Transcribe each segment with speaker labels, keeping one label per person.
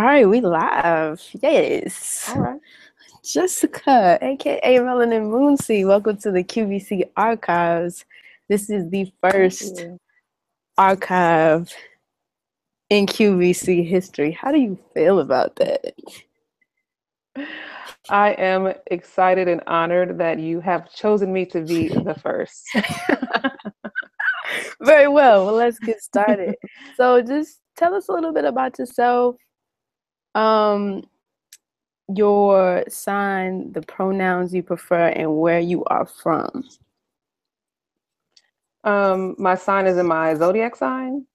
Speaker 1: All right, we live. Yes.
Speaker 2: All right.
Speaker 1: Jessica, aka Melaninmoonseed. Welcome to the QBC Archives. This is the
Speaker 2: Thank
Speaker 1: first
Speaker 2: you.
Speaker 1: archive in QBC history. How do you feel about that?
Speaker 2: I am excited and honored that you have chosen me to be the first.
Speaker 1: Very well. Well, let's get started. So just tell us a little bit about yourself, um, your sign, the pronouns you prefer, and where you are from.
Speaker 2: My sign is in my zodiac sign.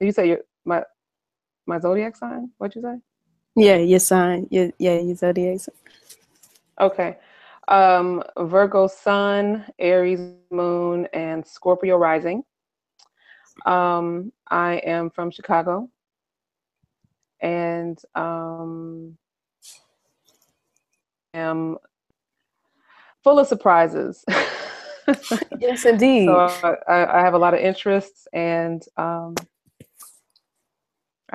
Speaker 2: Did you say my zodiac sign? What'd you say?
Speaker 1: Yeah, your sign. Your zodiac sign.
Speaker 2: Okay. Virgo sun, Aries moon, and Scorpio rising. I am from Chicago, and am full of surprises.
Speaker 1: Yes, indeed.
Speaker 2: So I have a lot of interests, and I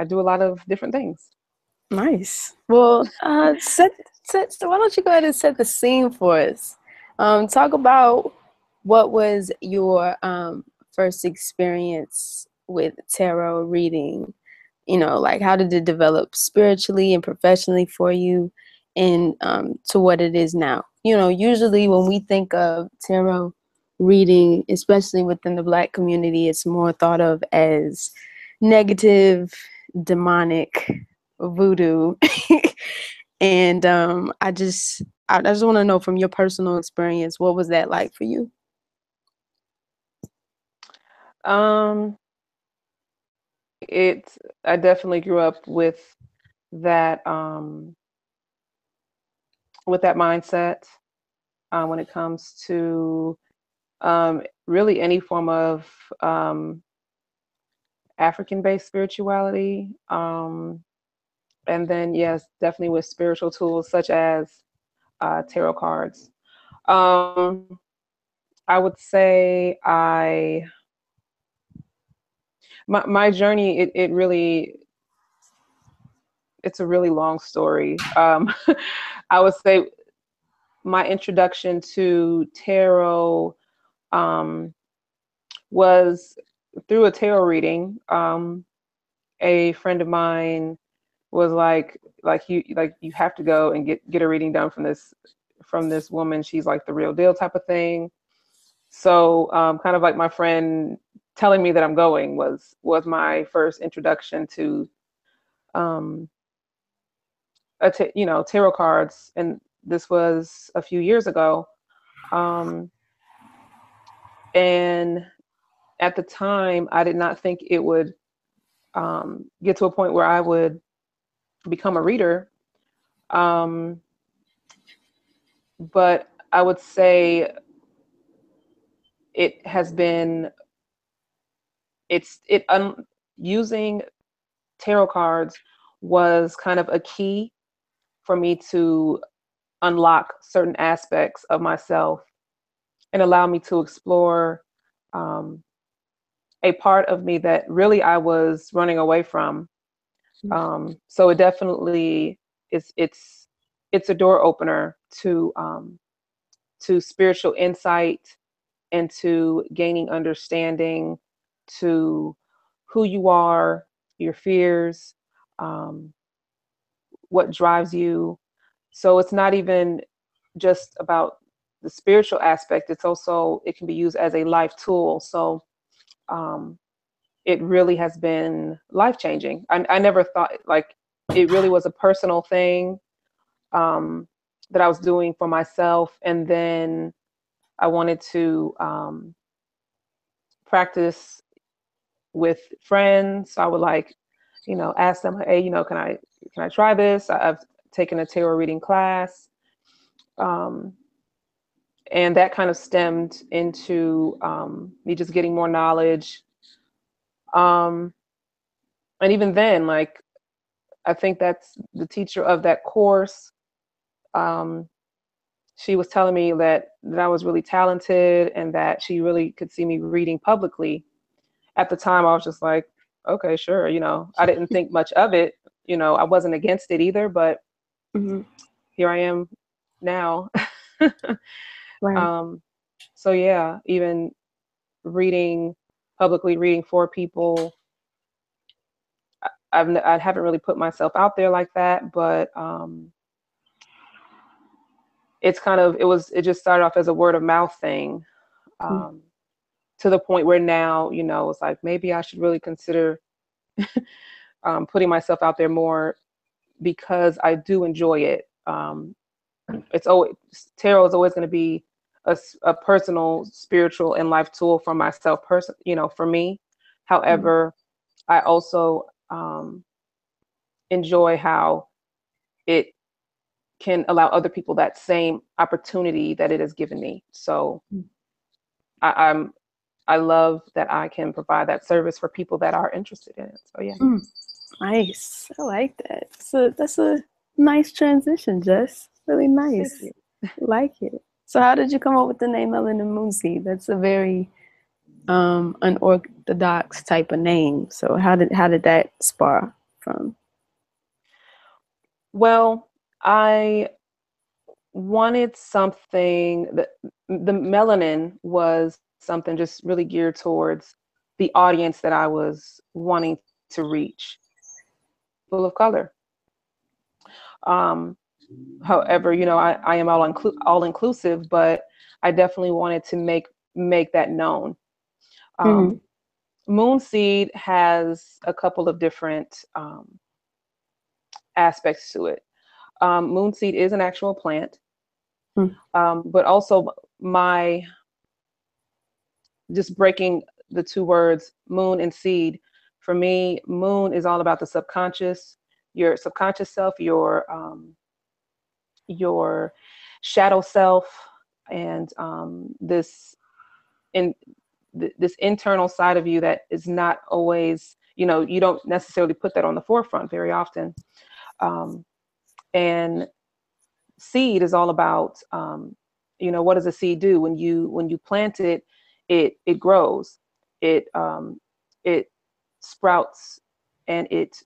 Speaker 2: do a lot of different things.
Speaker 1: Nice. Well, so why don't you go ahead and set the scene for us? Talk about what was your first experience with tarot reading. Like how did it develop spiritually and professionally for you, and to what it is now. Usually when we think of tarot reading, especially within the Black community, it's more thought of as negative, demonic, voodoo. And I just want to know from your personal experience, what was that like for you?
Speaker 2: Um, it I definitely grew up that with that mindset when it comes to really any form of African-based spirituality. And then yes, definitely with spiritual tools such as tarot cards. Um, I would say my journey it really it's a really long story. I would say my introduction to tarot um, was through a tarot reading. A friend of mine was like you have to go and get a reading done from this woman. She's like the real deal type of thing. So kind of like my friend telling me that I'm going was my first introduction to um, tarot cards, and this was a few years ago. Um, and at the time, I did not think it would get to a point where I would become a reader. Um, but I would say it has been it's it using tarot cards was kind of a key for me to unlock certain aspects of myself and allow me to explore um, a part of me that really I was running away from. So it definitely is. It's a door opener to spiritual insight and to gaining understanding to who you are, your fears, um, what drives you. So it's not even just about the spiritual aspect. It can be used as a life tool. So um, it really has been life changing. I never thought like it really was a personal thing that I was doing for myself, and then I wanted to practice with friends. So I would ask them, hey, can I try this? I've taken a tarot reading class, um, and that kind of stemmed into me just getting more knowledge. Um, and even then, like I think that's the teacher of that course. Um, she was telling me that I was really talented and that she really could see me reading publicly. At the time, I was just like, okay, sure. I didn't think much of it. I wasn't against it either, but
Speaker 1: Mm-hmm.
Speaker 2: here I am now.
Speaker 1: Right.
Speaker 2: um, so yeah, even publicly reading for people, I haven't really put myself out there like that, but it just started off as a word of mouth thing,
Speaker 1: Mm-hmm.
Speaker 2: um, to the point where now, it's like maybe I should really consider putting myself out there more, because I do enjoy it. It's always Tarot is always going to be a personal, spiritual, and life tool for myself, for me. However, I also enjoy how it can allow other people that same opportunity that it has given me. So I, I'm I love that I can provide that service for people that are interested in it. So yeah.
Speaker 1: Mm. Nice. I like that. So that's a nice transition, Jess. Really
Speaker 2: Thank
Speaker 1: nice.
Speaker 2: you.
Speaker 1: Like it. So how did you come up with the name melaninmoonseed? That's a very unorthodox type of name. So how did that spar from?
Speaker 2: Well, I wanted something that the melanin was something just really geared towards the audience that I was wanting to reach, full of color. Um, However, I am all inclusive, but I definitely wanted to make that known.
Speaker 1: Mm-hmm.
Speaker 2: Um, Moonseed has a couple of different aspects to it. Moonseed is an actual plant, but also my just breaking the two words moon and seed. For me, moon is all about the subconscious, your subconscious self, your shadow self, and in this internal side of you that is not always, you don't necessarily put that on the forefront very often. And seed is all about, what does a seed do when you plant it? It grows, it sprouts, and it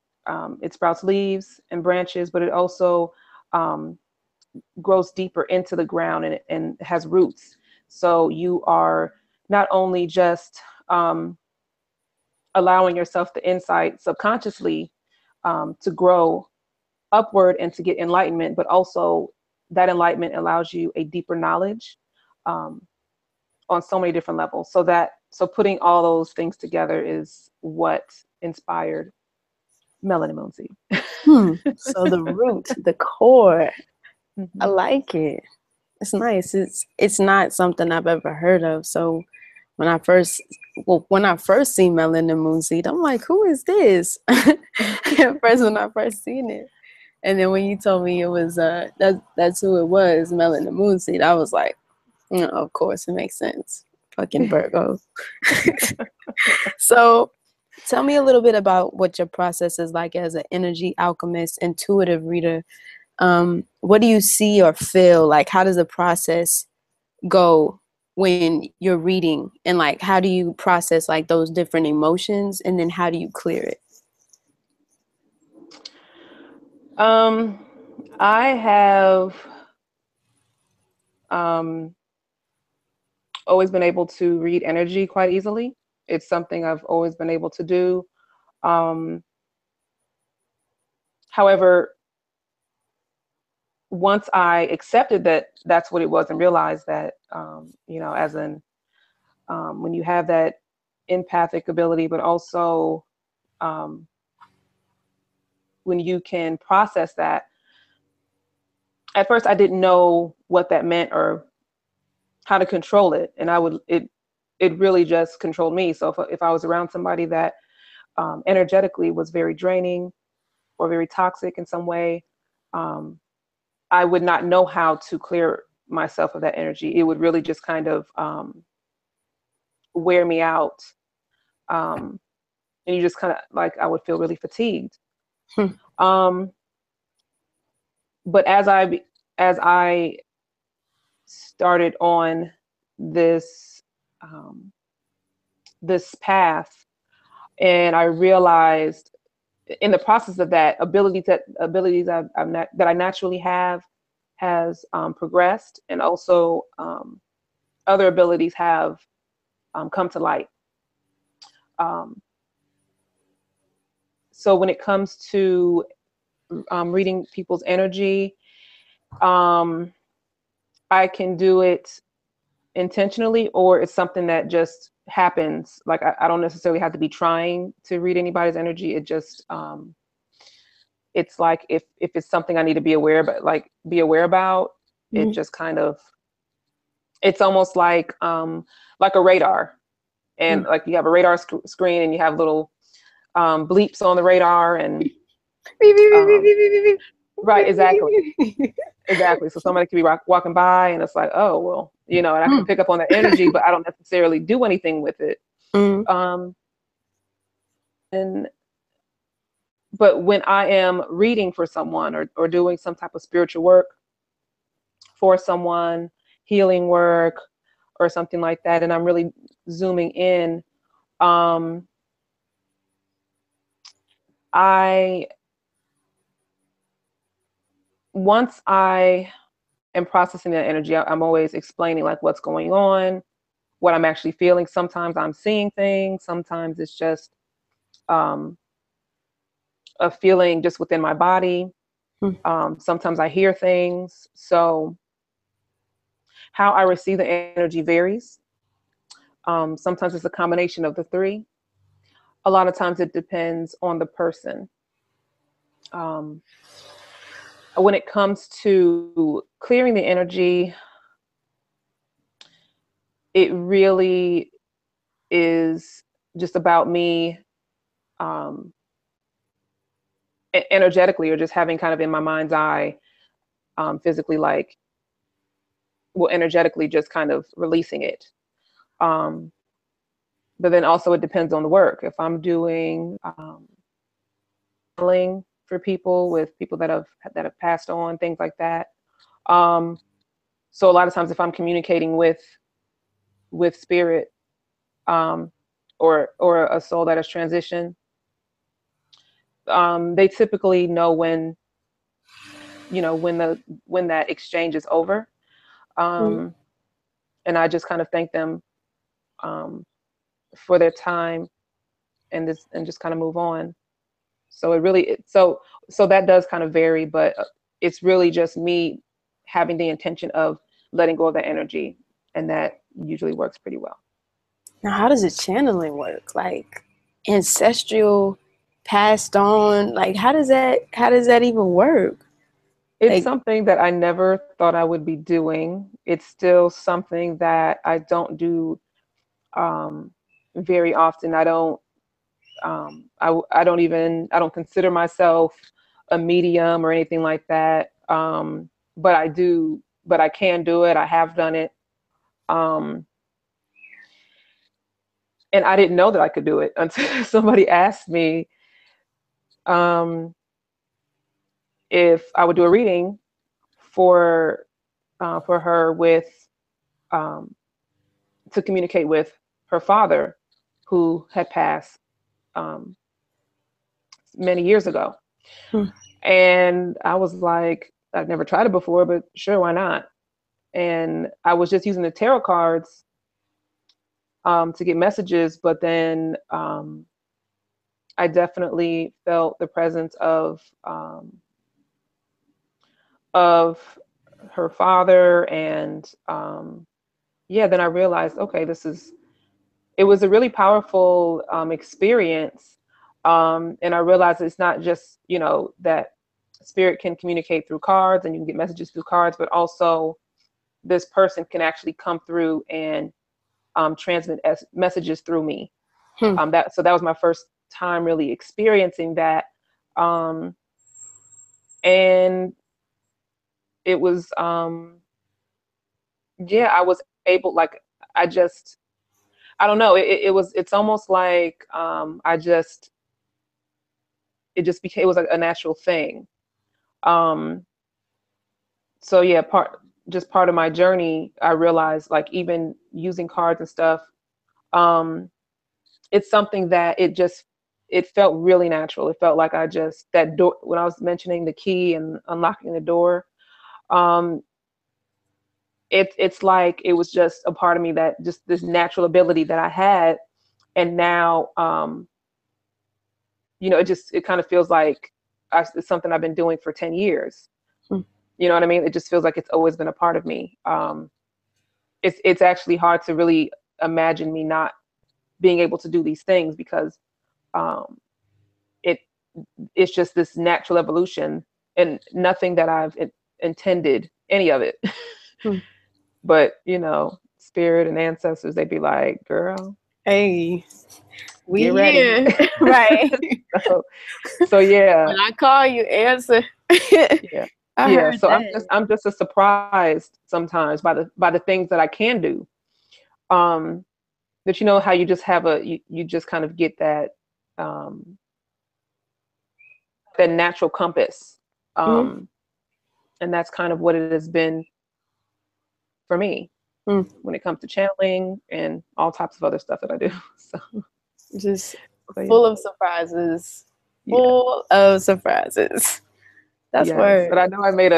Speaker 2: sprouts leaves and branches, but it also um, grows deeper into the ground, and has roots. So you are not only just allowing yourself the insight subconsciously to grow upward and to get enlightenment, but also that enlightenment allows you a deeper knowledge um, on so many different levels. So putting all those things together is what inspired Melanin Moonseed.
Speaker 1: So the root, the core. I
Speaker 2: Mhm.
Speaker 1: like it. It's nice. It's not something I've ever heard of. So when I first seen melaninmoonseed, I'm like, who is this? At first, when I first seen it. And then when you told me it was that's who it was, melaninmoonseed, I was like, of course it makes sense. Fucking Virgo. So tell me a little bit about what your process is like as an energy alchemist, intuitive reader. What do you see or feel? Like, how does the process go when you're reading? And like, how do you process like those different emotions? And then how do you clear it?
Speaker 2: I have um, always been able to read energy quite easily. It's something I've always been able to do. Um, However, once I accepted that that's what it was, and realized that, as in when you have that empathic ability, but also um, when you can process that. At first, I didn't know what that meant or how to control it, and it really just controlled me. So if I was around somebody that energetically was very draining or very toxic in some way, um, I would not know how to clear myself of that energy. It would really just kind of wear me out. Um, and you just kind of like, I would feel really fatigued.
Speaker 1: Hmm.
Speaker 2: Um, but as I started on this, this path, And I realized in the process of that, abilities that I naturally have has progressed, and also other abilities have come to light. Um, so when it comes to reading people's energy, um, I can do it intentionally, or it's something that just happens. Like I don't necessarily have to be trying to read anybody's energy. It just it's like if it's something I need to be aware about, it just kind of, it's almost like a radar. And like you have a radar screen, and you have little bleeps on the radar, and right, exactly. So somebody could be walking by, and it's like, oh well, and I can pick up on that energy, but I don't necessarily do anything with it. And but when I am reading for someone, or doing some type of spiritual work for someone, healing work or something like that, and I'm really zooming in, once I am processing that energy, I'm always explaining like what's going on, what I'm actually feeling. Sometimes I'm seeing things, sometimes it's just a feeling just within my body. Sometimes I hear things. So how I receive the energy varies. Sometimes it's a combination of the three. A lot of times it depends on the person. When it comes to clearing the energy, it really is just about me energetically, or just having kind of in my mind's eye, physically, like, well, energetically just kind of releasing it. But then also it depends on the work. If I'm doing healing for people, with people that have passed on, things like that. So a lot of times if I'm communicating with spirit, or a soul that has transitioned, they typically know when that exchange is over. And I just kind of thank them for their time, and just kind of move on. So it really, so that does kind of vary, but it's really just me having the intention of letting go of that energy, and that usually works pretty well.
Speaker 1: Now, how does the channeling work? Like ancestral, passed on? Like how does that even work?
Speaker 2: It's something that I never thought I would be doing. It's still something that I don't do very often. I don't I don't consider myself a medium or anything like that. But I can do it. I have done it. And I didn't know that I could do it until somebody asked me if I would do a reading for her, with to communicate with her father, who had passed many years ago. And I was like, I've never tried it before, but sure, why not? And I was just using the tarot cards to get messages, but then I definitely felt the presence of her father, and then I realized, okay, it was a really powerful experience, and I realized it's not just that spirit can communicate through cards, and you can get messages through cards, but also this person can actually come through and transmit messages through me. So that was my first time really experiencing that, and it was I was able, like, I don't know, it's almost like it just became, it was like a natural thing. So yeah, part of my journey, I realized, like, even using cards and stuff, it's something that it just it felt really natural. It felt like I just, that door, when I was mentioning the key and unlocking the door, um, it's like it was just a part of me, that just this natural ability that I had. And now, it kind of feels like it's something I've been doing for 10 years.
Speaker 1: Hmm.
Speaker 2: You know what I mean? It just feels like it's always been a part of me. It's actually hard to really imagine me not being able to do these things, because um, it it's just this natural evolution, and nothing that I've intended any of it.
Speaker 1: Hmm.
Speaker 2: But spirit and ancestors, they'd be like, "Girl,
Speaker 1: Hey, we
Speaker 2: get ready."
Speaker 1: here. Right.
Speaker 2: so, so yeah,
Speaker 1: When I call you, answer.
Speaker 2: yeah,
Speaker 1: I
Speaker 2: yeah.
Speaker 1: heard
Speaker 2: So
Speaker 1: that.
Speaker 2: I'm just as surprised sometimes by the things that I can do. But how you just have you just kind of get um, that natural compass,
Speaker 1: Mm-hmm.
Speaker 2: um, and that's kind of what it has been for me
Speaker 1: Mm.
Speaker 2: when it comes to channeling and all types of other stuff that I do.
Speaker 1: Just
Speaker 2: So yeah,
Speaker 1: full of surprises.
Speaker 2: yeah,
Speaker 1: Full of surprises. That's
Speaker 2: yes.
Speaker 1: word.
Speaker 2: And I know I made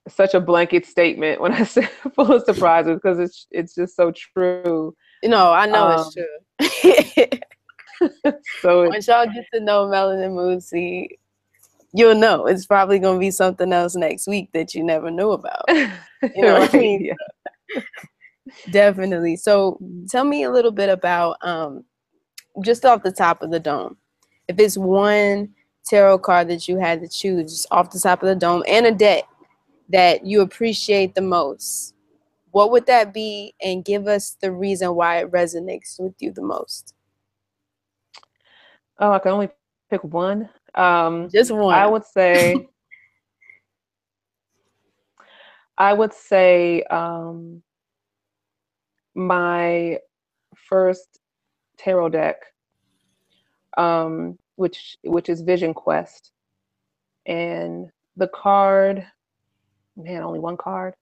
Speaker 2: such a blanket statement when I said full of surprises, because it's just so true.
Speaker 1: I know it's
Speaker 2: Um,
Speaker 1: true.
Speaker 2: so
Speaker 1: Once y'all get to know Melanin Moonseed, you'll know it's probably going to be something else next week that you never knew about. You know what I
Speaker 2: right,
Speaker 1: mean?
Speaker 2: yeah.
Speaker 1: Definitely. So tell me a little bit about just off the top of the dome. If it's one tarot card that you had to choose just off the top of the dome, and a deck that you appreciate the most, what would that be? And give us the reason why it resonates with you the most.
Speaker 2: Oh, I can only pick one.
Speaker 1: Just
Speaker 2: I
Speaker 1: one.
Speaker 2: would say, I would say, my first tarot deck, which is Vision Quest, and the card, man, only one card.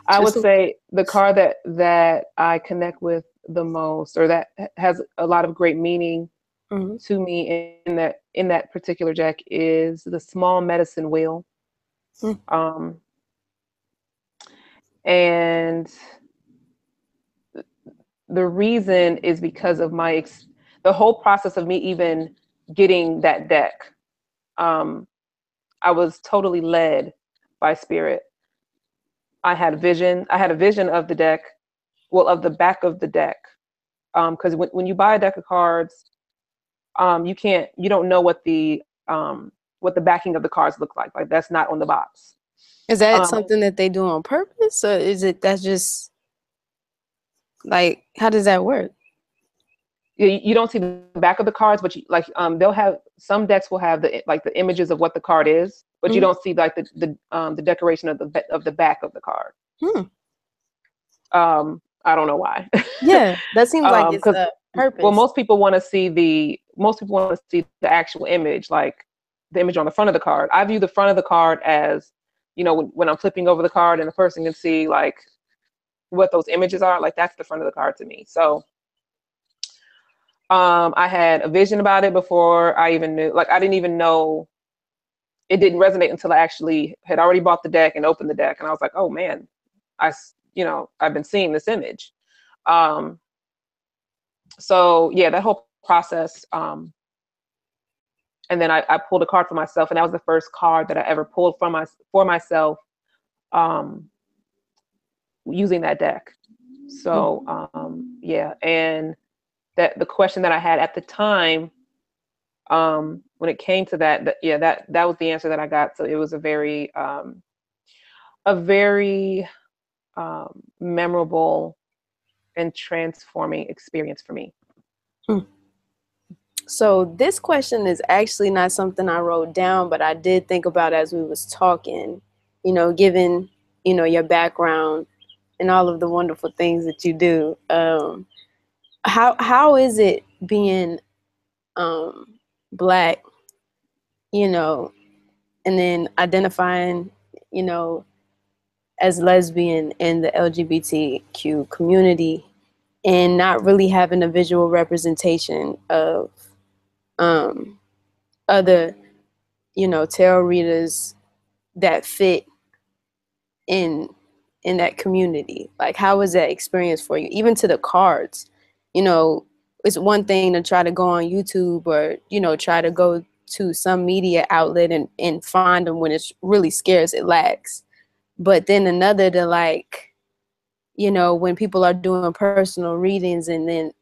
Speaker 2: I would
Speaker 1: Just
Speaker 2: say the card that I connect with the most, or that has a lot of great meaning
Speaker 1: mm-hmm.
Speaker 2: to me in that particular deck, is the Small Medicine Wheel.
Speaker 1: Mm-hmm.
Speaker 2: Um, and the reason is because of the whole process of me even getting that deck. Um, I was totally led by spirit. I had a vision of the deck, well, of the back of the deck. Because when you buy a deck of cards, you don't know what the backing of the cards look like. Like, that's not on the box.
Speaker 1: Is that
Speaker 2: Um,
Speaker 1: something that they do on purpose, or is it that's just like, how does that work?
Speaker 2: you don't see the back of the cards, but they'll have, some decks will have the images of what the card is, but you
Speaker 1: Mm-hmm.
Speaker 2: don't see like the decoration of the back of the card.
Speaker 1: Hmm.
Speaker 2: I don't know why.
Speaker 1: Yeah, that seems like it's
Speaker 2: Because
Speaker 1: a
Speaker 2: well,
Speaker 1: purpose.
Speaker 2: most people want to see the actual image, like the image on the front of the card. I view the front of the card as, when I'm flipping over the card and the person can see like what those images are, like that's the front of the card to me. So I had a vision about it before I even knew, like I didn't even know, it didn't resonate until I actually had already bought the deck and opened the deck. And I was like, oh man, I've been seeing this image. Um, so yeah, that whole process. And then I pulled a card for myself, and that was the first card that I ever pulled for myself, um, using that deck. So yeah, and that the question that I had at the time, when it came to that was the answer that I got. So it was a very memorable and transforming experience for me.
Speaker 1: Hmm. So this question is actually not something I wrote down, but I did think about as we was talking, given, your background and all of the wonderful things that you do. How is it being Black, and then identifying, you know, as lesbian in the LGBTQ community, and not really having a visual representation of other, tarot readers that fit in that community? Like, how was that experience for you? Even to the cards, it's one thing to try to go on YouTube or, try to go to some media outlet and find them when it's really scarce, it lacks. But then another to, like, when people are doing personal readings and then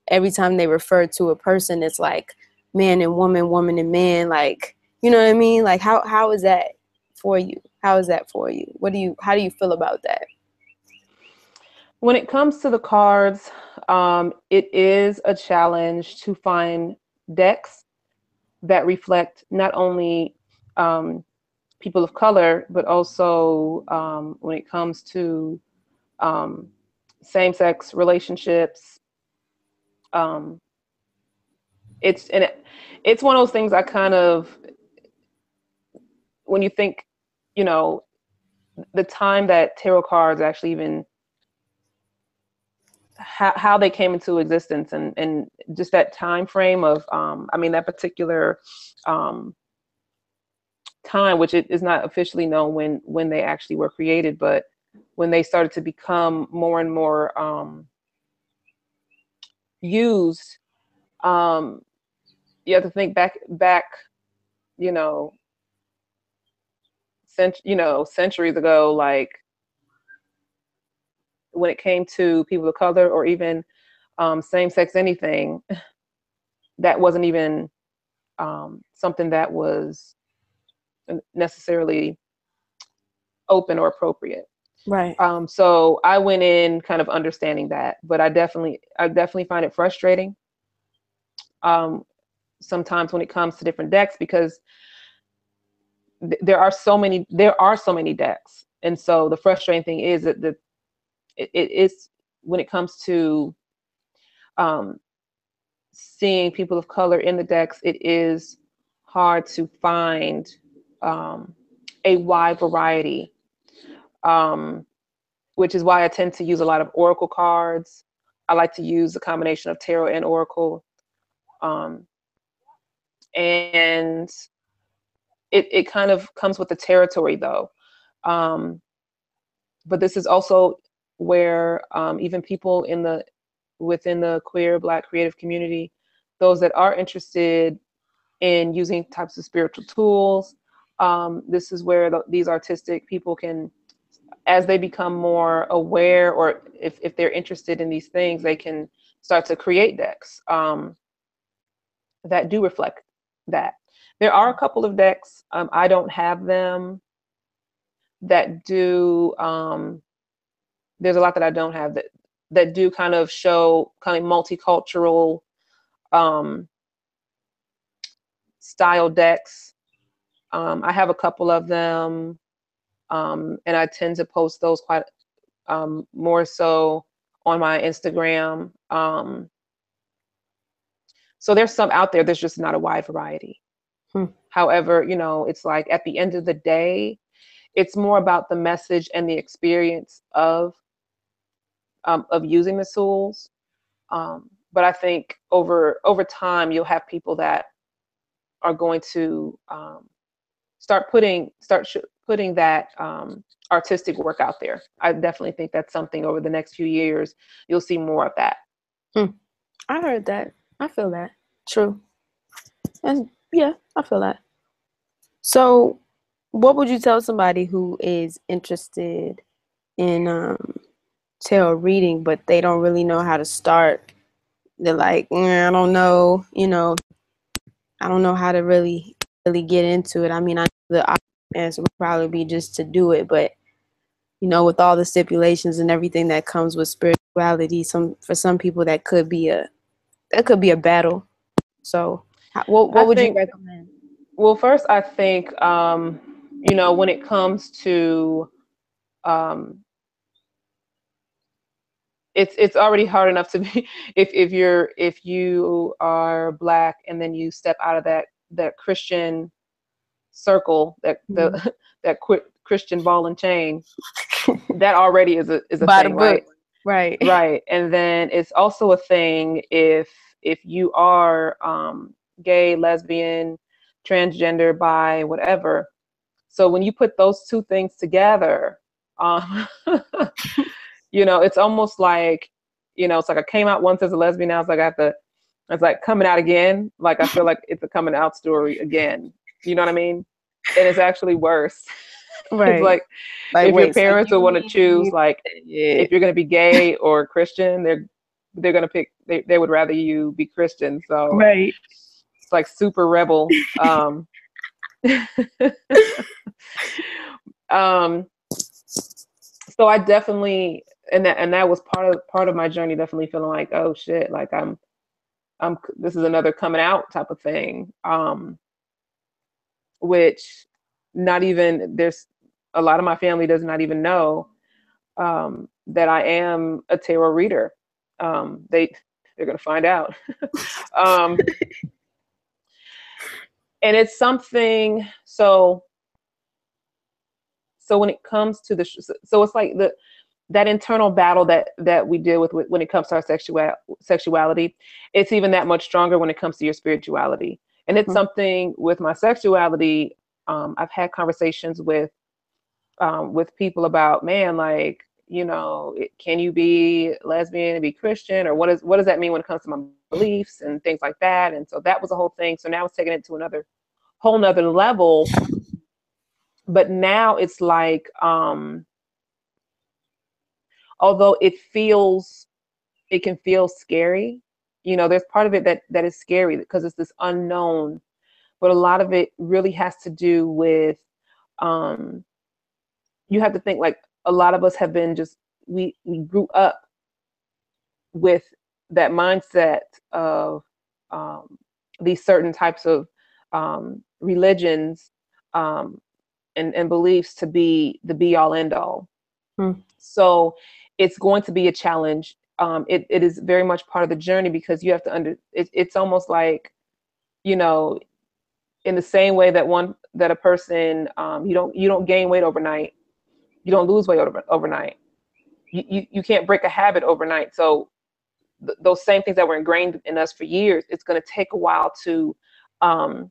Speaker 1: every time they refer to a person, it's like man and woman, woman and man, like, you know what I mean? Like, how is that for you? How is that for you? How do you feel about that?
Speaker 2: When it comes to the cards, it is a challenge to find decks that reflect not only people of color, but also when it comes to same-sex relationships. Um, it's one of those things I kind of, when you think, the time that tarot cards actually even how they came into existence and just that time frame of that particular time, which it is not officially known when they actually were created, but when they started to become more and more used, you have to think back, centuries ago, like when it came to people of color or even same-sex anything, that wasn't even something that was necessarily open or appropriate.
Speaker 1: Right.
Speaker 2: So I went in kind of understanding that, but I definitely find it frustrating sometimes when it comes to different decks, because there are so many decks, and so the frustrating thing is that it is when it comes to seeing people of color in the decks, it is hard to find a wide variety, which is why I tend to use a lot of oracle cards. I like to use a combination of tarot and oracle. And it kind of comes with the territory, though. But this is also where even people within the queer Black creative community, those that are interested in using types of spiritual tools, this is where these artistic people can, as they become more aware, or if they're interested in these things, they can start to create decks that do reflect that. There are a couple of decks, I don't have them, that do, there's a lot that I don't have that do kind of show kind of multicultural style decks. I have a couple of them, and I tend to post those quite more so on my Instagram. So there's some out there, there's just not a wide variety. However, it's like at the end of the day, it's more about the message and the experience of using the tools. But I think over time, you'll have people that are going to start putting that artistic work out there. I definitely think that's something over the next few years, you'll see more of that.
Speaker 1: I heard that. I feel that. True. And yeah, I feel that. So what would you tell somebody who is interested in tarot reading, but they don't really know how to start? They're like, I don't know, I don't know how to really get into it. I mean, I know the answer would probably be just to do it, but with all the stipulations and everything that comes with spirituality, for some people that could be a battle. So what would you recommend?
Speaker 2: Well, first, I think when it comes to it's already hard enough to be if you are Black and then you step out of that Christian circle, that that Christian ball and chain, that already is a thing, right?
Speaker 1: Right.
Speaker 2: And then it's also a thing if you are gay, lesbian, transgender, bi, whatever. So when you put those two things together, you know, it's almost like, you know, it's like I came out once as a lesbian. Now it's like coming out again. Like I feel like it's a coming out story again. You know what I mean? And it's actually worse. It's
Speaker 1: Right.
Speaker 2: like
Speaker 1: Like,
Speaker 2: if your
Speaker 1: wait, so
Speaker 2: parents would want to choose,
Speaker 1: you,
Speaker 2: like
Speaker 1: yeah,
Speaker 2: if you're going to be gay or Christian, they're going to pick. They would rather you be Christian. So
Speaker 1: right.
Speaker 2: it's like super rebel. Um, so I definitely, and that was part of my journey. Definitely feeling like, oh shit, like this is another coming out type of thing. Which not even there's a lot of my family does not even know that I am a tarot reader. They're gonna find out. um, and it's something. So when it comes to so it's like that internal battle that we deal with when it comes to our sexuality. It's even that much stronger when it comes to your spirituality. And it's something with my sexuality. I've had conversations with people about, man, like, you know, can you be lesbian and be Christian, or what does that mean when it comes to my beliefs and things like that? And so that was a whole thing. So now it's taking it to another whole nother level. But now it's like, although it can feel scary, you know, there's part of it that is scary because it's this unknown, but a lot of it really has to do with, um, you have to think like a lot of us have been just, we grew up with that mindset of these certain types of religions, um, and beliefs to be the be all end all. So it's going to be a challenge. It is very much part of the journey because you have to it's almost like, you know, in the same way that a person, you don't gain weight overnight, you don't lose weight overnight, you can't break a habit overnight. So those same things that were ingrained in us for years, it's going to take a while to um,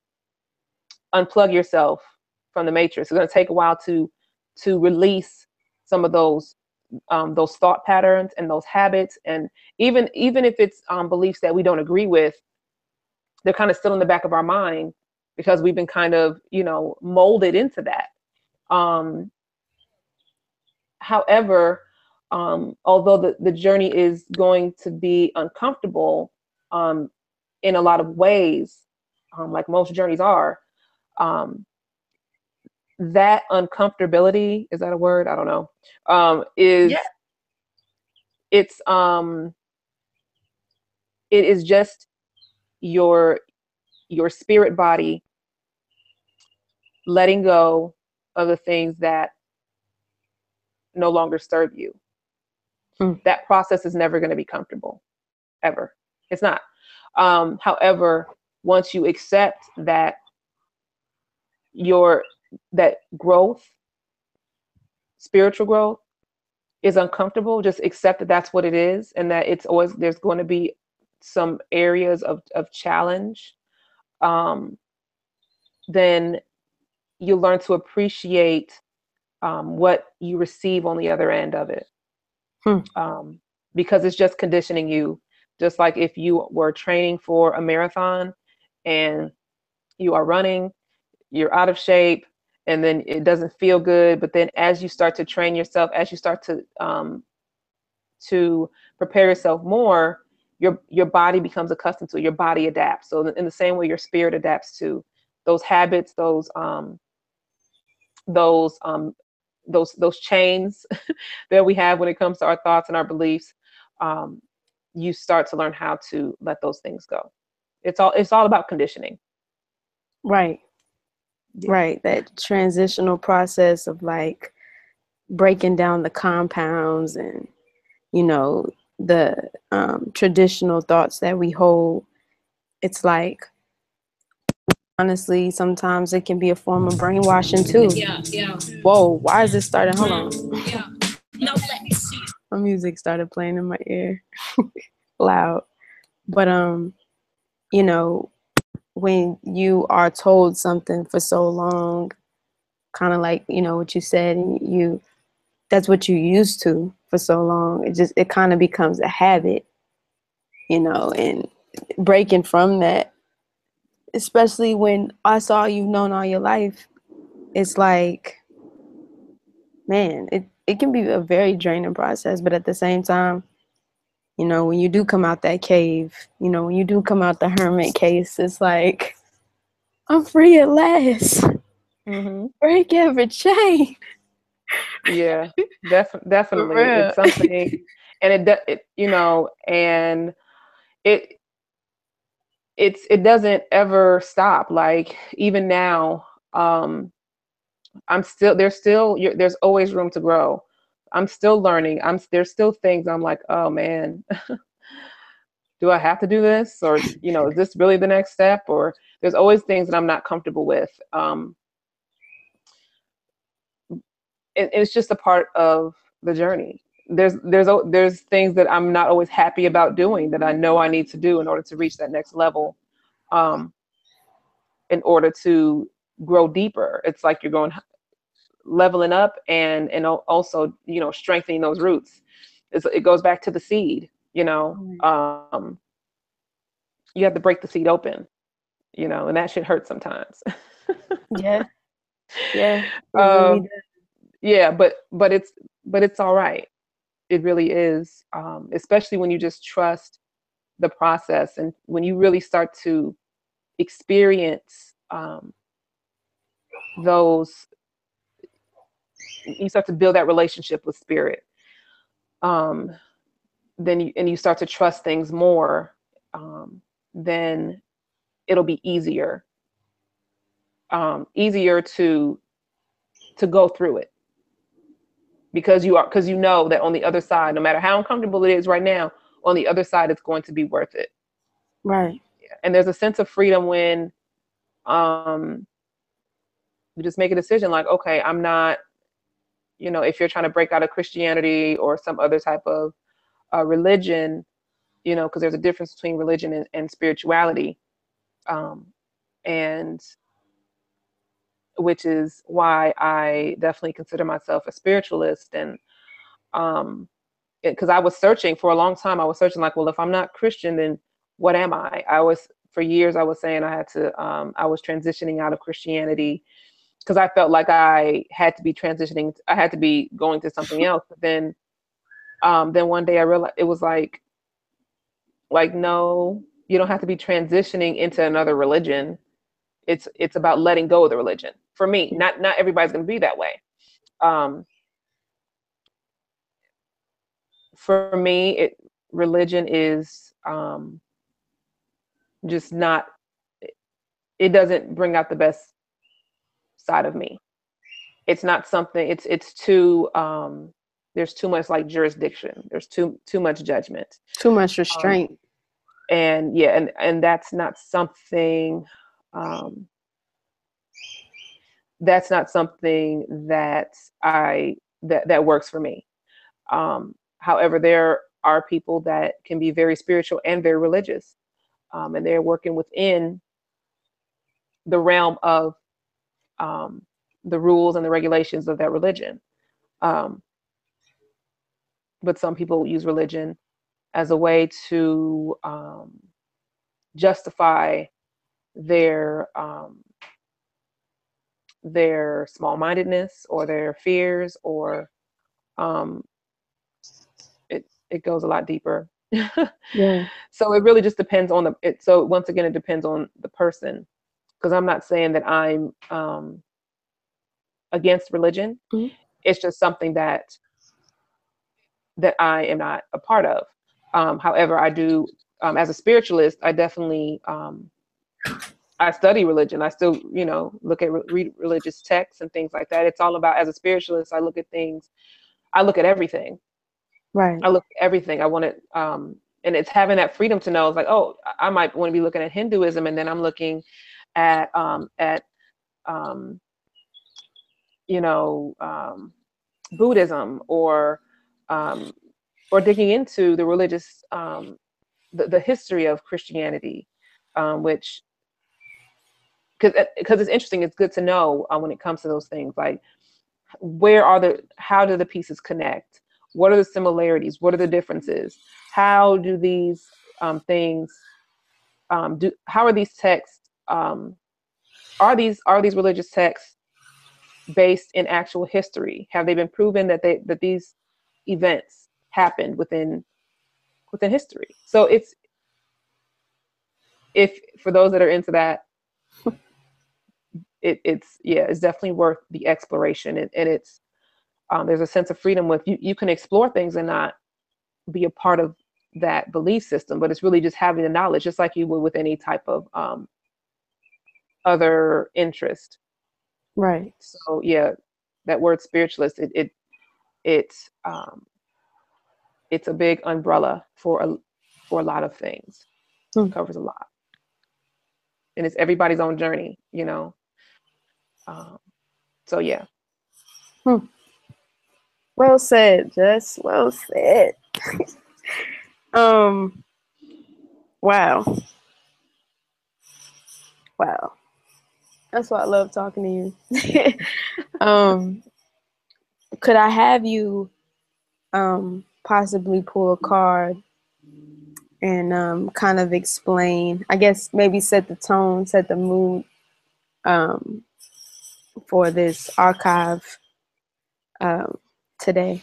Speaker 2: unplug yourself from the matrix. It's going to take a while to release some of those thought patterns and those habits. And even if it's beliefs that we don't agree with, they're kind of still in the back of our mind because we've been kind of, you know, molded into that. Um, However, although the journey is going to be uncomfortable um, in a lot of ways, like most journeys are, um, that uncomfortability, is that a word? I don't know. Is
Speaker 1: Yeah.
Speaker 2: it's it is just your spirit body letting go of the things that no longer serve you. That process is never going to be comfortable, ever. It's not. However, once you accept that that growth, spiritual growth, is uncomfortable, just accept that that's what it is, and that it's always, there's going to be some areas of challenge. Then you learn to appreciate what you receive on the other end of it, because it's just conditioning you. Just like if you were training for a marathon and you are running, you're out of shape, and then it doesn't feel good. But then as you start to train yourself, as you start to prepare yourself more, your body becomes accustomed to it. Your body adapts. So in the same way your spirit adapts to those habits, those those chains that we have when it comes to our thoughts and our beliefs, you start to learn how to let those things go. It's all about conditioning.
Speaker 1: Right.
Speaker 2: Yeah.
Speaker 1: Right. That transitional process of like breaking down the compounds and, you know, the traditional thoughts that we hold. It's like, honestly, sometimes it can be a form of brainwashing too.
Speaker 3: Yeah, yeah.
Speaker 1: Whoa, why is it starting? Hold on.
Speaker 3: Yeah. No flex.
Speaker 1: My music started playing in my ear loud. But you know, when you are told something for so long, kind of like, you know, what you said, and that's what you used to for so long, it kind of becomes a habit, you know, and breaking from that, especially when that's all you've known all your life, it's like, man, it can be a very draining process. But at the same time, you know, when you do come out that cave, you know, when you do come out the hermit case, it's like, I'm free at last.
Speaker 2: Mm-hmm.
Speaker 1: Break every chain.
Speaker 2: Yeah,
Speaker 1: For
Speaker 2: definitely.
Speaker 1: real.
Speaker 2: It's something, and you know, and it it doesn't ever stop. Like even now, I'm still there's always room to grow. I'm still learning. There's still things I'm like, oh man, do I have to do this, or you know, is this really the next step? Or there's always things that I'm not comfortable with. It's just a part of the journey. There's things that I'm not always happy about doing that I know I need to do in order to reach that next level, um, in order to grow deeper. It's like you're going leveling up and also, you know, strengthening those roots. It goes back to the seed, you know. You have to break the seed open, you know, and that shit hurts sometimes.
Speaker 1: Yeah. Yeah. It really
Speaker 2: um,
Speaker 1: does.
Speaker 2: yeah, but it's all right. It really is, especially when you just trust the process and when you really start to experience, those, you start to build that relationship with spirit, um, then you start to trust things more, then it'll be easier to go through it, because you know that on the other side, no matter how uncomfortable it is right now, on the other side it's going to be worth it.
Speaker 1: Right.
Speaker 2: And there's a sense of freedom when, um, you just make a decision like, okay, I'm not, you know, if you're trying to break out of Christianity or some other type of religion, you know, because there's a difference between religion and spirituality, um, and which is why I definitely consider myself a spiritualist. And because I was searching for a long time, I was searching like, well, if I'm not Christian, then what am I? For years I was saying I was transitioning out of Christianity because I felt like I had to be transitioning. I had to be going to something else. But then one day I realized it was like, no, you don't have to be transitioning into another religion. It's about letting go of the religion. For me, not everybody's going to be that way. Um, for me, religion is, just not. It doesn't bring out the best side of me. It's not something. It's too. There's too much like jurisdiction. There's too much judgment.
Speaker 1: Too much
Speaker 2: Um,
Speaker 1: restraint.
Speaker 2: and yeah, and that's not something. Um, that's not something that works for me. However, there are people that can be very spiritual and very religious, and they're working within the realm of, um, the rules and the regulations of that religion. Um, but some people use religion as a way to, justify their um, their small-mindedness or their fears, or, um, it goes a lot deeper.
Speaker 1: Yeah.
Speaker 2: So it really just depends on so once again, it depends on the person, because I'm not saying that I'm, against religion.
Speaker 1: Mhm.
Speaker 2: It's just something that I am not a part of. However, I do, as a spiritualist, I definitely, I study religion. I still, you know, read religious texts and things like that. It's all about, as a spiritualist, I look at things. I look at everything.
Speaker 1: Right.
Speaker 2: I look at everything. I want it, and it's having that freedom to know. It's like, oh, I might want to be looking at Hinduism, and then I'm looking at um, you know, Buddhism, um, or digging into the religious, the history of Christianity, which because it's interesting. It's good to know when it comes to those things, like how do the pieces connect? What are the similarities? What are the differences? How do these things how are these texts are these religious texts based in actual history? Have they been proven that these events happened within history? So if for those that are into that, it's definitely worth the exploration, and it's there's a sense of freedom with you can explore things and not be a part of that belief system, but it's really just having the knowledge, just like you would with any type of other interest.
Speaker 1: Right.
Speaker 2: So yeah, that word spiritualist, it's it's a big umbrella for a lot of things. It covers a lot, and it's everybody's own journey, you know. So yeah.
Speaker 1: Well said, Jess. Well said. Wow. Wow. That's why I love talking to you. Could I have you possibly pull a card and kind of explain, I guess maybe set the tone, set the mood for this archive today?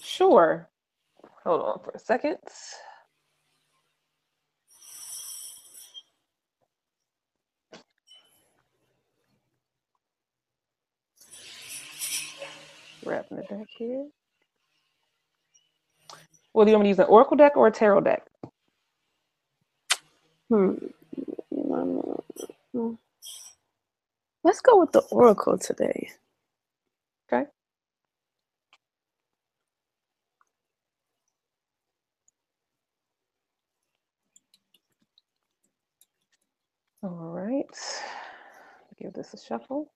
Speaker 2: Sure. Hold on for a second. Wrapping the deck here. Well, do you want me to use an oracle deck or a tarot deck?
Speaker 1: Let's go with the oracle today.
Speaker 2: Okay. All right. Give this a shuffle.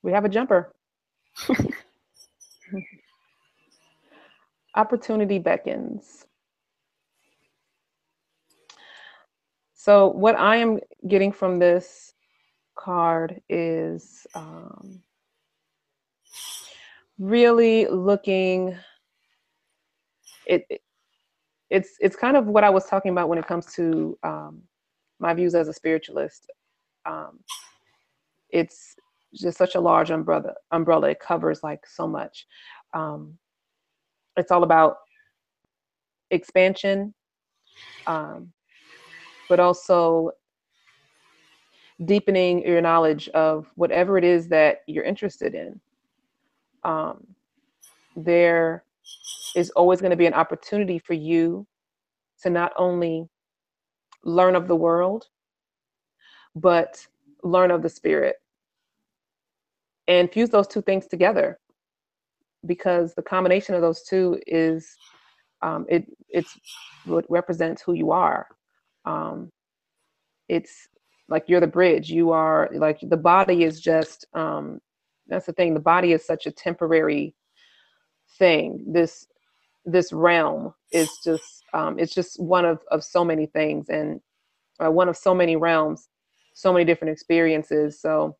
Speaker 2: We have a jumper. Opportunity beckons. So what I am getting from this card is really looking. It's kind of what I was talking about when it comes to my views as a spiritualist. It's just such a large umbrella. It covers like so much. It's all about expansion, but also deepening your knowledge of whatever it is that you're interested in. There is always going to be an opportunity for you to not only learn of the world, but learn of the spirit, and fuse those two things together, because the combination of those two is it's what represents who you are. It's like you're the bridge. You are like the body is just that's the thing. The body is such a temporary thing. This realm is just it's just one of so many things, and one of so many realms, so many different experiences. So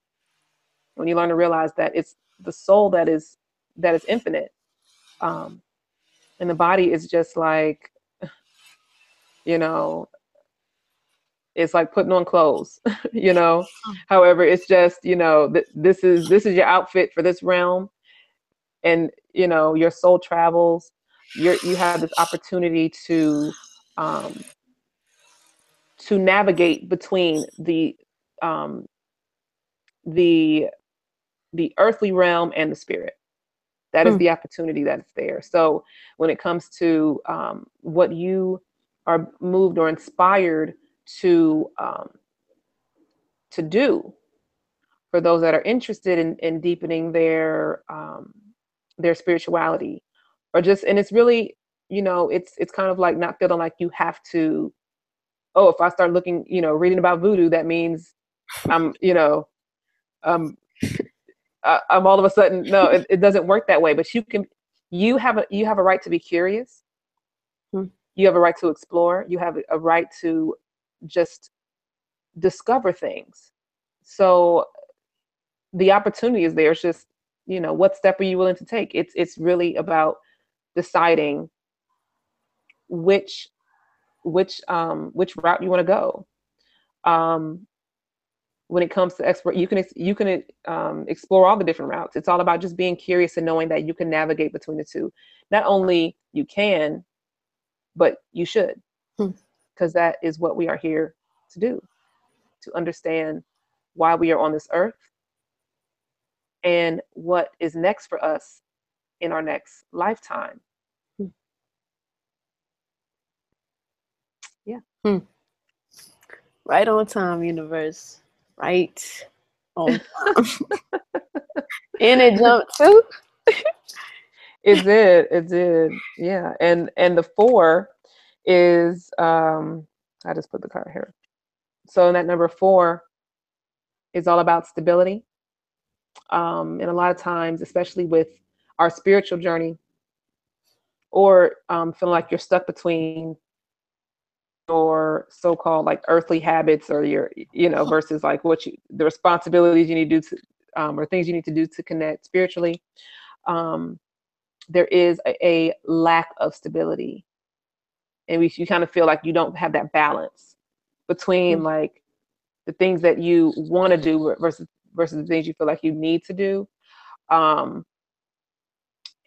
Speaker 2: when you learn to realize that it's the soul that is infinite, and the body is just like, you know, it's like putting on clothes, you know. However, it's just, you know, this is your outfit for this realm, and you know your soul travels. You have this opportunity to navigate between um, the earthly realm and the spirit. That is the opportunity that's there. So when it comes to what you are moved or inspired to do, for those that are interested in deepening their spirituality, or just, and it's really, it's kind of like not feeling like you have to, oh, if I start looking, reading about voodoo, that means I'm, um, I'm all of a sudden, no, it doesn't work that way. But you have a right to be curious. You have a right to explore. You have a right to just discover things. So the opportunity is there. It's just, what step are you willing to take? It's really about deciding which route you want to go. When it comes to explore, you can explore all the different routes. It's all about just being curious and knowing that you can navigate between the two. Not only you can, but you should, because that is what we are here to do, to understand why we are on this earth and what is next for us in our next lifetime. Yeah.
Speaker 1: Right on time, universe. Right on time. And it jumped too.
Speaker 2: It did. Yeah. And the 4 is, I just put the card here. So that number 4 is all about stability. And a lot of times, especially with our spiritual journey, or feeling like you're stuck between your so-called like earthly habits, or your, versus like the responsibilities you need to do to, or things you need to do to connect spiritually. There is a lack of stability, and you kind of feel like you don't have that balance between like the things that you want to do versus the things you feel like you need to do.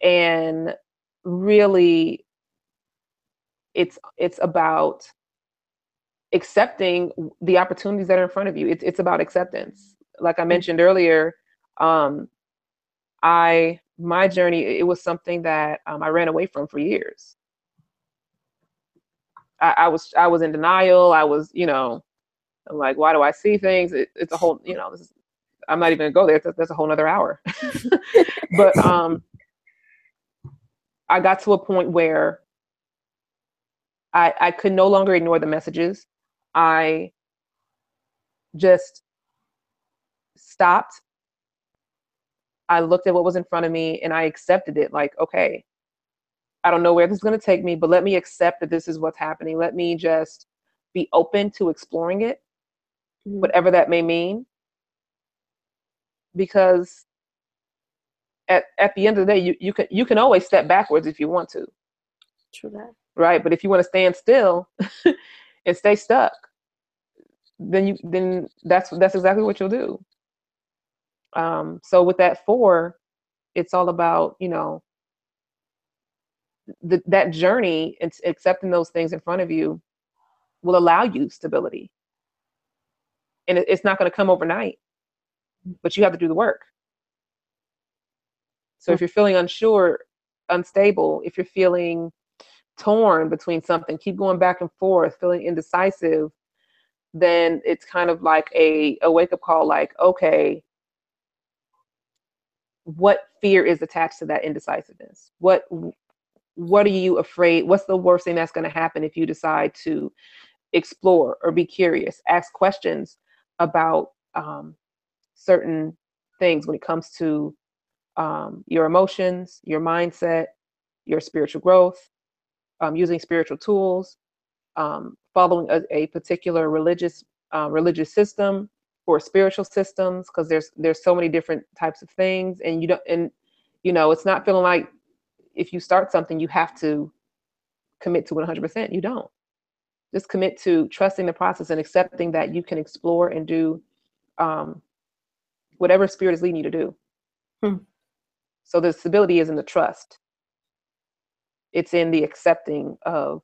Speaker 2: And really, it's about accepting the opportunities that are in front of you. It's about acceptance. Like I mentioned earlier, my journey, it was something that I ran away from for years. I was in denial. I was, I'm like, why do I see things? It's a whole, I'm not even gonna go there. That's a whole nother hour. But I got to a point where I could no longer ignore the messages. I just stopped. I looked at what was in front of me and I accepted it. Like, okay, I don't know where this is going to take me, but let me accept that this is what's happening. Let me just be open to exploring it, whatever that may mean. Because at the end of the day, you can always step backwards if you want to.
Speaker 1: True that.
Speaker 2: Right. But if you want to stand still and stay stuck, then that's exactly what you'll do. So with that 4, it's all about, that journey, and accepting those things in front of you will allow you stability. And it's not going to come overnight, but you have to do the work. So if you're feeling unsure, unstable, if you're feeling torn between something, keep going back and forth, feeling indecisive, then it's kind of like a wake-up call, like, okay, what fear is attached to that indecisiveness? What are you afraid? What's the worst thing that's going to happen if you decide to explore or be curious, ask questions about certain things when it comes to your emotions, your mindset, your spiritual growth, using spiritual tools, following a particular religious system or spiritual systems, because there's so many different types of things, and it's not feeling like if you start something you have to commit to 100%. You don't. Just commit to trusting the process and accepting that you can explore and do whatever spirit is leading you to do. So the stability is in the trust. It's in the accepting of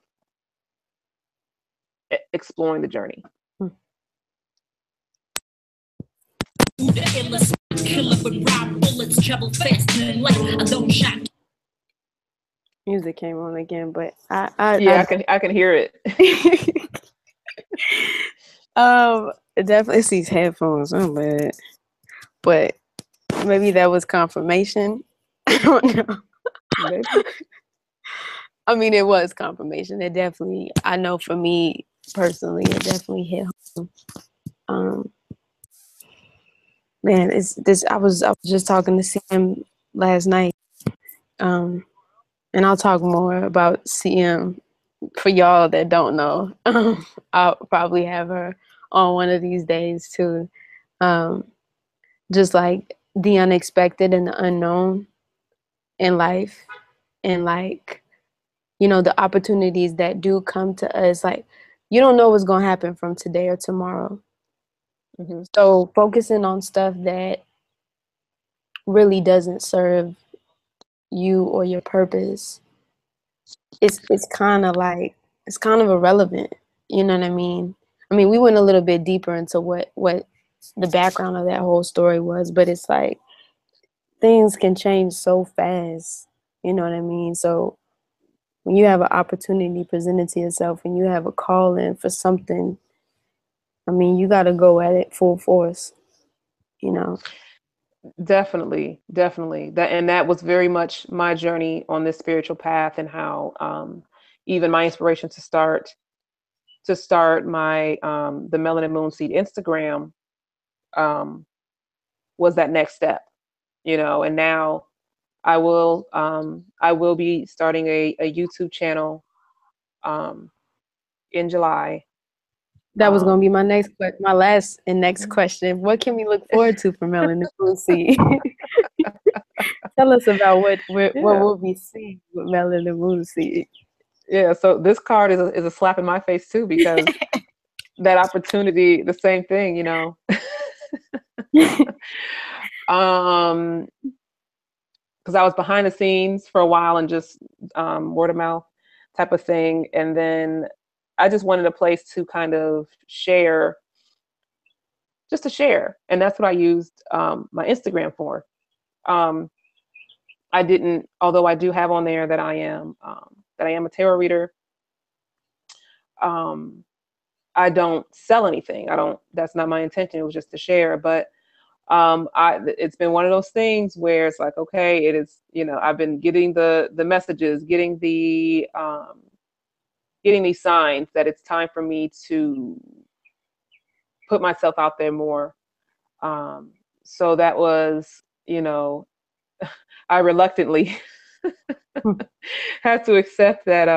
Speaker 2: exploring the journey.
Speaker 1: Music came on again, but
Speaker 2: I can hear it.
Speaker 1: It definitely these headphones. Oh, but but maybe that was confirmation. I don't know.
Speaker 2: Maybe.
Speaker 1: I mean, it was confirmation. It definitely, I know for me personally, it definitely hit home. Um, man, it's this. I was just talking to Sam last night, and I'll talk more about CM for y'all that don't know. I'll probably have her on one of these days too. Um, just like the unexpected and the unknown in life, and like, you know, the opportunities that do come to us. Like, you don't know what's gonna happen from today or tomorrow.
Speaker 2: Mm-hmm.
Speaker 1: So focusing on stuff that really doesn't serve you or your purpose, it's kind of like, it's kind of irrelevant. You know what I mean? I mean, we went a little bit deeper into what the background of that whole story was, but it's like things can change so fast. You know what I mean? So when you have an opportunity presented to yourself and you have a call in for something, I mean, you got to go at it full force, you know?
Speaker 2: Definitely, definitely. That was very much my journey on this spiritual path, and how even my inspiration to start my the Melanin Moonseed Instagram um, was that next step, you know. And now I will be starting a YouTube channel um, in July.
Speaker 1: That was going to be my
Speaker 2: Um,
Speaker 1: my last and next question. What can we look forward to from Ellen and Lucy? Tell us about what
Speaker 2: yeah,
Speaker 1: we'll be seeing with Melon and Moonseed.
Speaker 2: yeah. So this card is a slap in my face too, because that opportunity, the same thing, you know. um, because I was behind the scenes for a while and just word of mouth type of thing, and then I just wanted a place to kind of share, just to share, and that's what I used my Instagram for. Um, I didn't, although I do have on there that I am a tarot reader. Um, I don't sell anything. I don't. That's not my intention. It was just to share. But it's been one of those things where it's like, okay, it is. You know, I've been getting the messages, getting these signs that it's time for me to put myself out there more. Um, so that was, you know, I reluctantly had to accept that.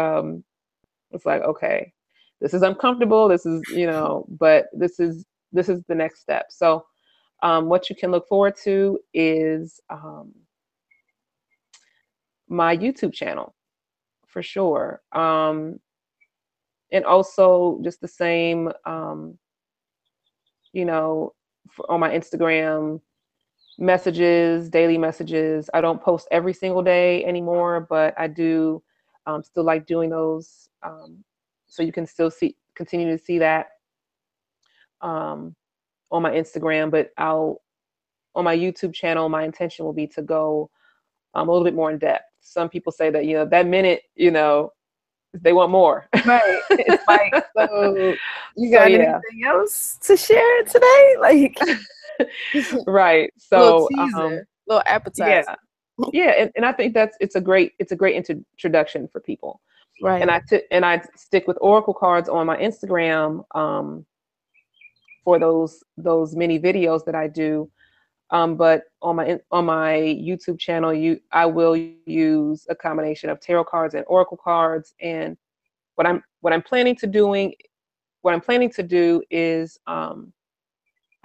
Speaker 2: It's like, okay, this is uncomfortable. This is, you know, but this is the next step. So, what you can look forward to is my YouTube channel for sure, and also just the same, you know, on my Instagram messages, daily messages. I don't post every single day anymore, but I do still like doing those. So you can still continue to see that um, on my Instagram, but on my YouTube channel, my intention will be to go a little bit more in depth. Some people say that, you know, that minute, you know, they want more.
Speaker 1: Right. It's like, so you
Speaker 2: So
Speaker 1: got
Speaker 2: yeah,
Speaker 1: anything else to share today? Like
Speaker 2: right.
Speaker 1: a little
Speaker 2: So
Speaker 1: teaser, little
Speaker 2: yeah,
Speaker 1: appetizer.
Speaker 2: yeah, and I think it's a great introduction for people. And
Speaker 1: Right.
Speaker 2: I stick with oracle cards on my Instagram for those mini videos that I do. But on my YouTube channel, I will use a combination of tarot cards and oracle cards. And what I'm planning to doing what I'm planning to do is I'll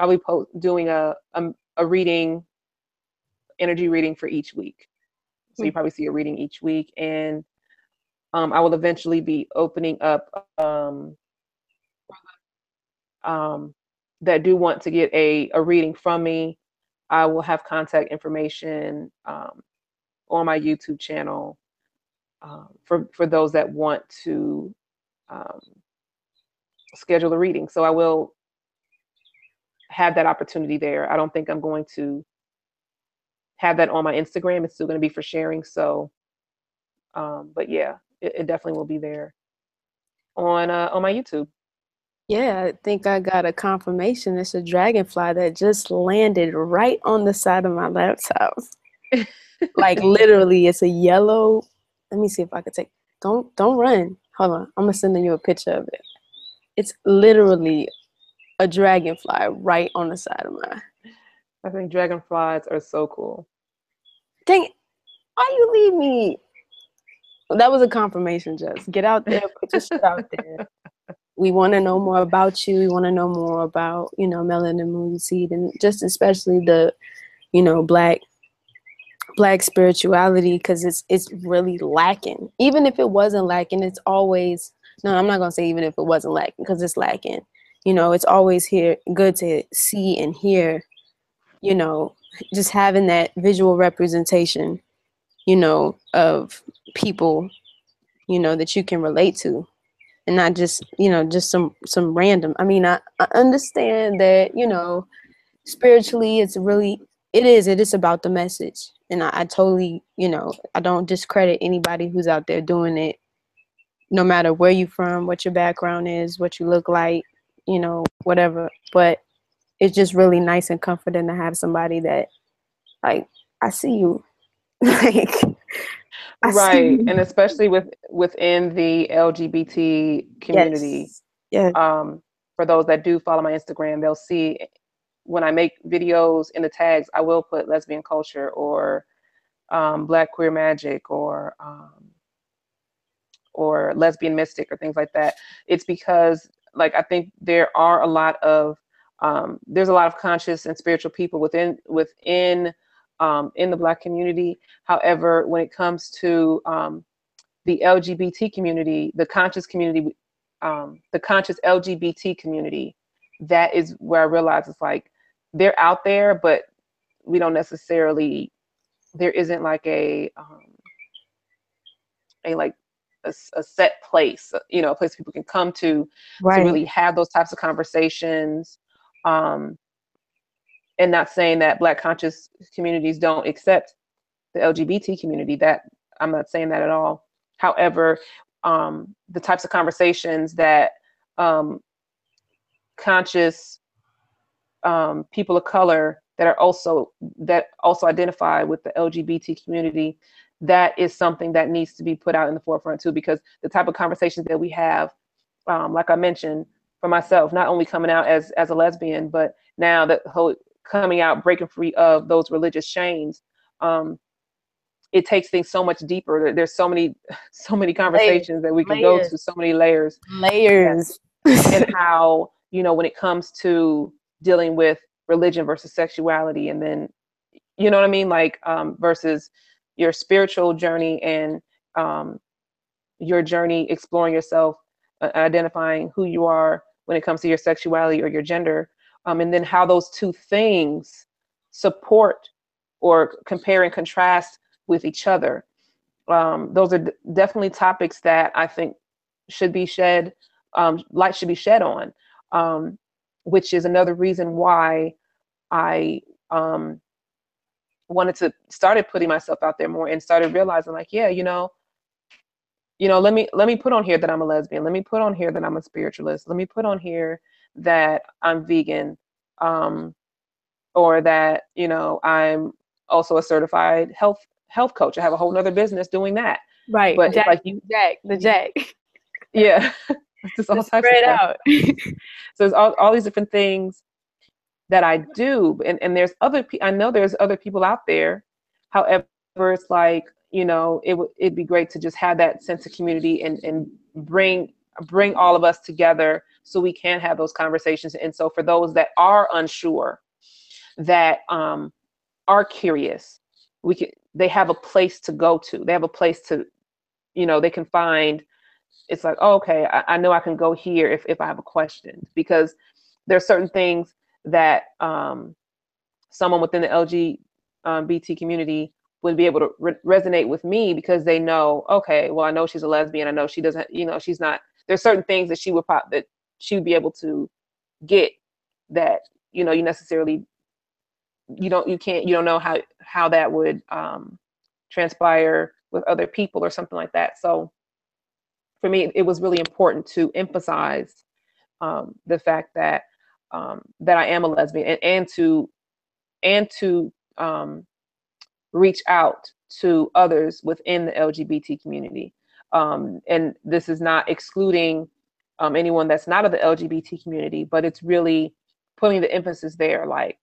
Speaker 2: be doing a reading, energy reading for each week. So you probably see a reading each week, and I will eventually be opening up um, that do want to get a reading from me. I will have contact information on my YouTube channel for those that want to um, schedule a reading. So I will have that opportunity there. I don't think I'm going to have that on my Instagram. It's still going to be for sharing. So, but yeah, it definitely will be there on my YouTube.
Speaker 1: Yeah, I think I got a confirmation. It's a dragonfly that just landed right on the side of my laptop. Like literally, it's a yellow. Let me see if I could take. Don't run. Hold on. I'm gonna send you a picture of it. It's literally a dragonfly right on the side of my.
Speaker 2: I think dragonflies are so cool.
Speaker 1: Dang it! Why you leave me? That was a confirmation, Jess. Get out there, put your shit out there. We want to know more about you. We want to know more about, melaninmoonseed, and just especially the, black spirituality, because it's really lacking. Even if it wasn't lacking, it's always, no, I'm not gonna say even if it wasn't lacking, because it's lacking. It's always here good to see and hear, you know, just having that visual representation, of people, that you can relate to, and not just, just some random. I mean, I understand that, spiritually it is about the message. And I totally, I don't discredit anybody who's out there doing it, no matter where you from, what your background is, what you look like, whatever. But it's just really nice and comforting to have somebody that, like, I see you. Like, I see
Speaker 2: Right.
Speaker 1: you.
Speaker 2: And especially within the LGBT community.
Speaker 1: Yes. Yeah.
Speaker 2: For those that do follow my Instagram, they'll see when I make videos in the tags, I will put lesbian culture or Black queer magic or lesbian mystic or things like that. It's because, like, I think there's a lot of conscious and spiritual people within in the Black community. However, when it comes to the LGBT community, the conscious LGBT community, that is where I realize it's like they're out there, but we don't necessarily. There isn't like a like a set place, a place people can come to
Speaker 1: Right.
Speaker 2: really have those types of conversations. Um, and not saying that Black conscious communities don't accept the LGBT community. That I'm not saying that at all. However, the types of conversations that um, conscious people of color that also identify with the LGBT community, that is something that needs to be put out in the forefront too, because the type of conversations that we have, like I mentioned, for myself, not only coming out as a lesbian, but now that whole coming out, breaking free of those religious chains, it takes things so much deeper. There's so many so many
Speaker 1: Layers.
Speaker 2: conversations that we can go to,
Speaker 1: Layers.
Speaker 2: so many layers.
Speaker 1: Layers.
Speaker 2: Yes. And how, when it comes to dealing with religion versus sexuality, and then, you know what I mean, like versus your spiritual journey and um, your journey exploring yourself, identifying who you are when it comes to your sexuality or your gender, and then how those two things support or compare and contrast with each other. Those are definitely topics that I think should be shed, light should be shed on, um, which is another reason why I wanted to started putting myself out there more and started realizing, like, yeah, let me put on here that I'm a lesbian. Let me put on here that I'm a spiritualist. Let me put on here that I'm vegan, or that I'm also a certified health coach. I have a whole nother business doing that.
Speaker 1: Right.
Speaker 2: But it's
Speaker 1: Jack,
Speaker 2: like
Speaker 1: the Jack.
Speaker 2: yeah, it's just all
Speaker 1: Just
Speaker 2: types of
Speaker 1: spread
Speaker 2: stuff.
Speaker 1: out.
Speaker 2: So there's all these different things that I do, and there's I know there's other people out there. However, it's like, it'd be great to just have that sense of community and bring all of us together so we can have those conversations. And so for those that are unsure, that are curious, they have a place to go to. They have a place to, they can find. It's like, oh, okay, I know I can go here if I have a question, because there are certain things that someone within the LGBT community would be able to resonate with me, because they know, okay, well, I know she's a lesbian. I know she doesn't, she's not. There's certain things that she would be able to get that you necessarily you don't know how that would transpire with other people or something like that. So for me, it was really important to emphasize the fact that that I am a lesbian, and to reach out to others within the LGBT community. And this is not excluding anyone that's not of the LGBT community, but it's really putting the emphasis there, like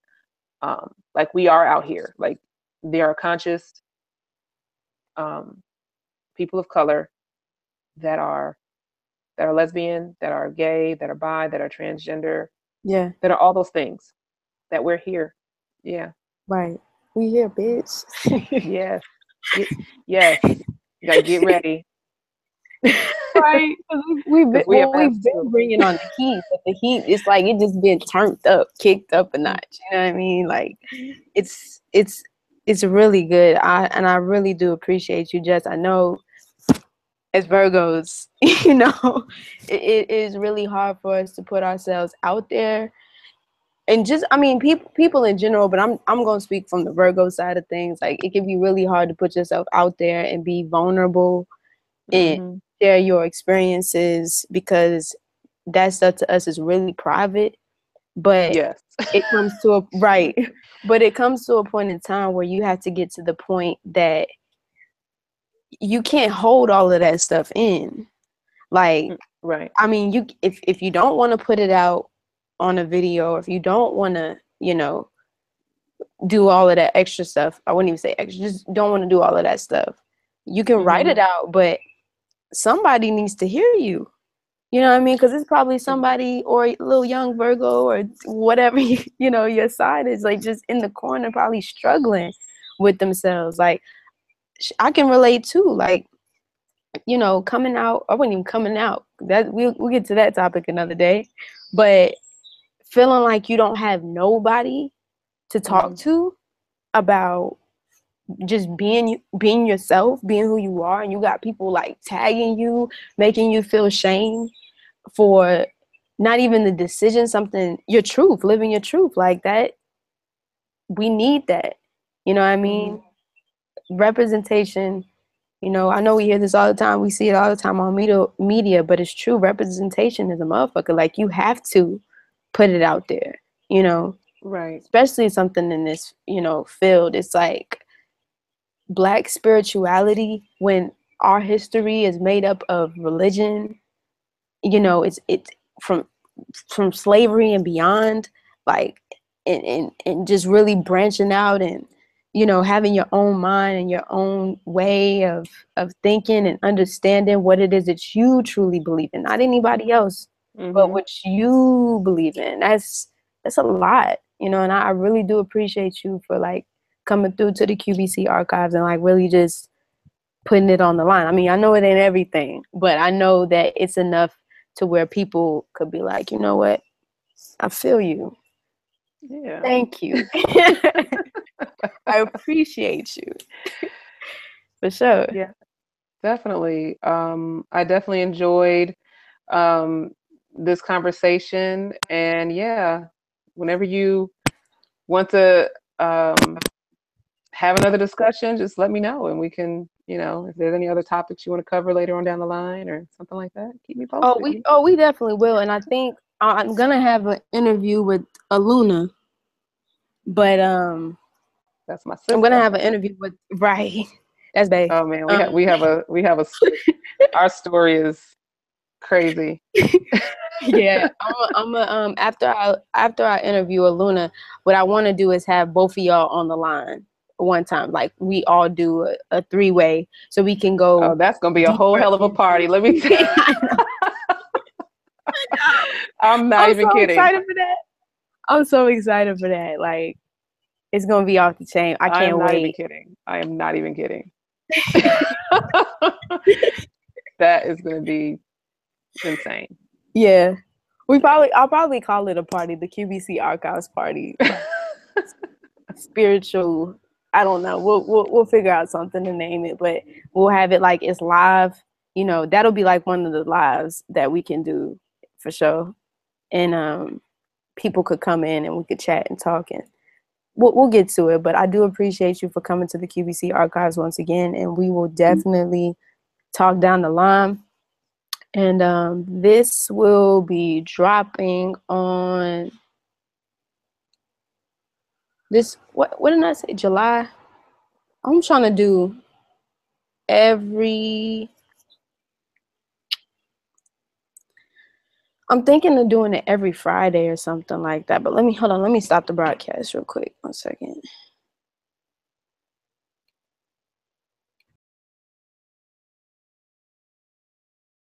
Speaker 2: we are out here, like there are conscious people of color that are lesbian, that are gay, that are bi, that are transgender,
Speaker 1: Yeah.
Speaker 2: that are all those things, that we're here. Yeah.
Speaker 1: Right. We here, bitch.
Speaker 2: Yes. Yes. You gotta get ready.
Speaker 1: Right. We've been,
Speaker 2: We a mess
Speaker 1: we've been
Speaker 2: too.
Speaker 1: bringing on the heat, but the heat is like it just been turned up, kicked up a notch. You know what I mean? Like it's really good. I really do appreciate you, Jess. I know as Virgos, you know, it is really hard for us to put ourselves out there. And just, I mean, people in general, but I'm gonna speak from the Virgo side of things. Like it can be really hard to put yourself out there and be vulnerable and share your experiences, because that stuff to us is really private. But
Speaker 2: Yes.
Speaker 1: it comes to a right. But it comes to a point in time where you have to get to the point that you can't hold all of that stuff in. Like,
Speaker 2: Right.
Speaker 1: I mean, you if you don't want to put it out on a video, or if you don't want to, you know, do all of that extra stuff, I wouldn't even say extra, just don't want to do all of that stuff. You can write it out, but somebody needs to hear you. You know what I mean? Because it's probably somebody, or a little young Virgo, or whatever, you know, your side is, like just in the corner, probably struggling with themselves. Like, I can relate too. Like, you know, coming out, I wasn't even coming out. That we'll get to that topic another day. But feeling like you don't have nobody to talk to about just being yourself, being who you are, and you got people like tagging you, making you feel shame for not even the decision, something, your truth, living your truth like that. We need that. You know what I mean? Representation, you know, I know we hear this all the time. We see it all the time on media, but it's true. Representation is a motherfucker. Like, you have to put it out there, you know?
Speaker 2: Right.
Speaker 1: Especially something in this, you know, field. It's like Black spirituality, when our history is made up of religion, you know, it's from slavery and beyond, like, and just really branching out and, you know, having your own mind and your own way of thinking and understanding what it is that you truly believe in, not anybody else, but what you believe in. That's a lot, you know, and I really do appreciate you for like coming through to the QBC archives and like really just putting it on the line. I mean, I know it ain't everything, but I know that it's enough to where people could be like, you know what? I feel you.
Speaker 2: Yeah.
Speaker 1: Thank you. I appreciate you. For sure.
Speaker 2: Yeah, definitely. I definitely enjoyed this conversation, and yeah, whenever you want to have another discussion, just let me know, and we can, you know, if there's any other topics you want to cover later on down the line or something like that, keep me posted.
Speaker 1: We definitely will. And I think I'm gonna have an interview with Aluna, but
Speaker 2: That's my sister.
Speaker 1: I'm gonna have an interview with That's bae.
Speaker 2: Oh man, we have a our story is crazy.
Speaker 1: Yeah, I'm after I interview Aluna, what I want to do is have both of y'all on the line one time, like we all do a three-way, so we can go.
Speaker 2: Oh, that's gonna be a whole hell of a party. Let me tell you. I'm not even kidding.
Speaker 1: Excited for that. I'm so excited for that. Like, it's gonna be off the chain. I can't wait.
Speaker 2: Even kidding. I am not even kidding. That is gonna be insane.
Speaker 1: Yeah, I'll probably call it a party, the QBC Archives party. Spiritual. I don't know. We'll figure out something to name it, but we'll have it like it's live. You know, that'll be like one of the lives that we can do for sure. And people could come in and we could chat and talk, and we'll get to it. But I do appreciate you for coming to the QBC Archives once again, and we will definitely talk down the line. And this will be dropping on this, what did I say, July? I'm trying to do I'm thinking of doing it every Friday or something like that. But hold on, let me stop the broadcast real quick. 1 second.